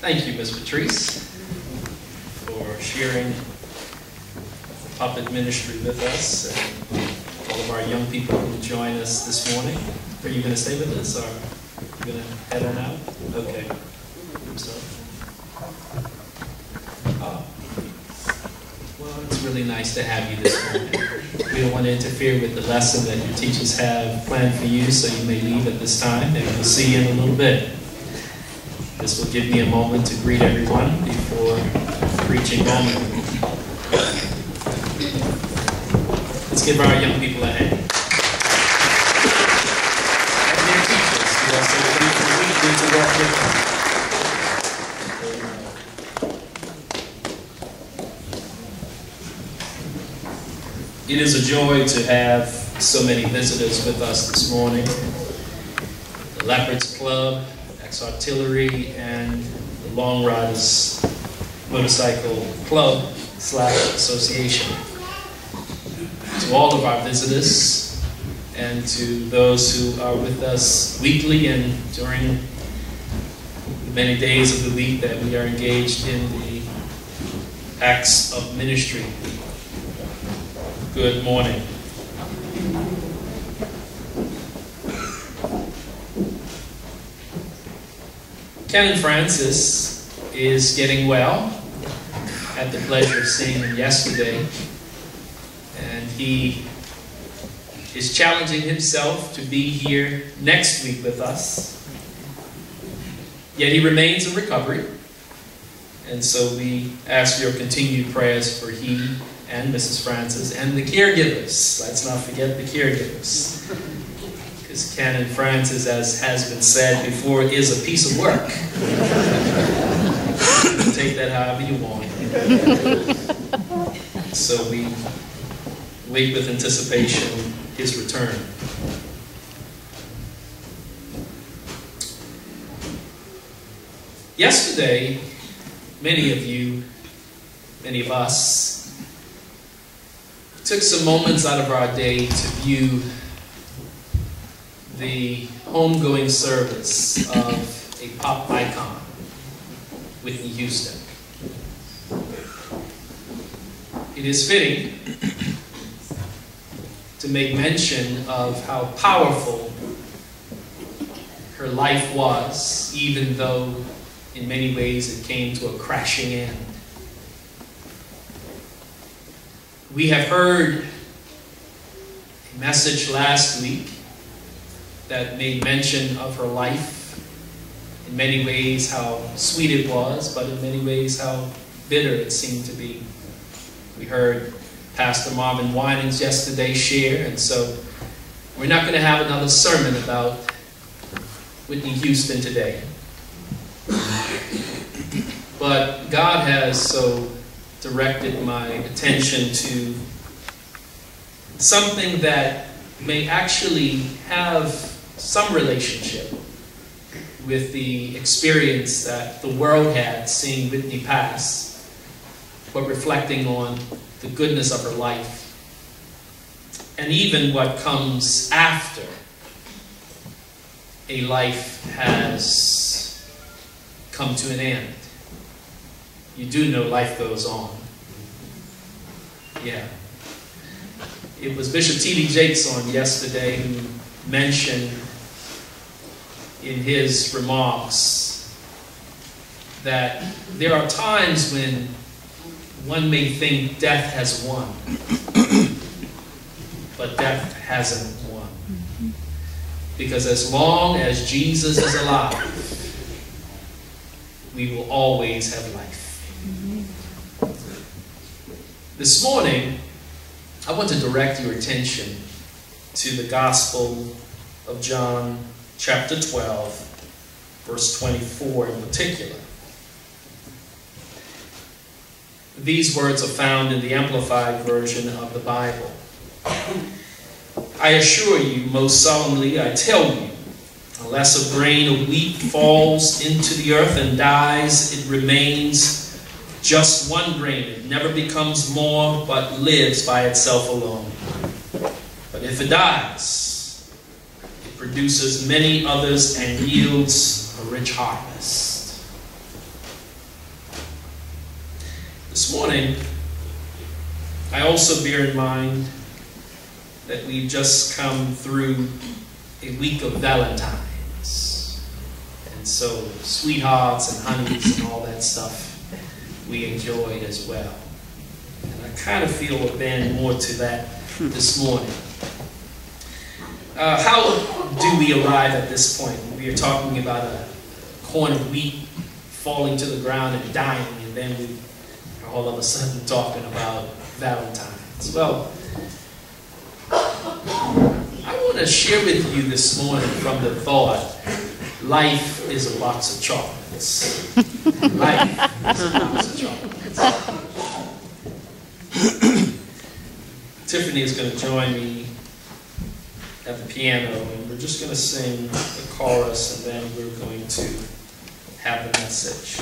Thank you, Ms. Patrice, for sharing puppet ministry with us and all of our young people who join us this morning. Are you going to stay with us or are you going to head on out? Okay. I'm sorry. Well, it's really nice to have you this morning. We don't want to interfere with the lesson that your teachers have planned for you, so you may leave at this time, and we'll see you in a little bit. This will give me a moment to greet everyone before preaching on. Let's give our young people a hand. And their teachers, who also need to walk with them. It is a joy to have so many visitors with us this morning. The Leopards Club, Artillery, and the Long Riders Motorcycle Club / Association. To all of our visitors and to those who are with us weekly and during the many days of the week that we are engaged in the acts of ministry, good morning. Canon Francis is getting well. I had the pleasure of seeing him yesterday, and he is challenging himself to be here next week with us. Yet he remains in recovery, and so we ask your continued prayers for he and Mrs. Francis and the caregivers. Let's not forget the caregivers. Because Canon Francis, as has been said before, is a piece of work. Take that however you want. So we wait with anticipation his return. Yesterday, many of us, took some moments out of our day to view the homegoing service of a pop icon, Whitney Houston. It is fitting to make mention of how powerful her life was, even though in many ways it came to a crashing end. We have heard a message last week that made mention of her life. In many ways how sweet it was, but in many ways how bitter it seemed to be. We heard Pastor Marvin Winans yesterday share, and so we're not going to have another sermon about Whitney Houston today. But God has so directed my attention to something that may actually have some relationship with the experience that the world had seeing Whitney pass, but reflecting on the goodness of her life and even what comes after a life has come to an end. You do know life goes on. Yeah. It was Bishop T.D. Jakes on yesterday who mentioned in his remarks that there are times when one may think death has won, but death hasn't won. Because as long as Jesus is alive, we will always have life. This morning, I want to direct your attention to the Gospel of John, chapter 12, verse 24 in particular. These words are found in the Amplified version of the Bible. I assure you, most solemnly, I tell you, unless a grain of wheat falls into the earth and dies, it remains just one grain. It never becomes more, but lives by itself alone. But if it dies, it produces many others and yields a rich harvest. This morning, I also bear in mind that we've just come through a week of Valentine's. And so sweethearts and honeys and all that stuff we enjoyed as well. And I kind of feel we're bend more to that this morning. How do we arrive at this point? We are talking about a corn of wheat falling to the ground and dying, and then we are all of a sudden talking about Valentine's. Well, I want to share with you this morning from the thought, life is a box of chocolates. Life is a box of chocolates. Tiffany is going to join me at the piano, and we're just going to sing the chorus, and then we're going to have the message.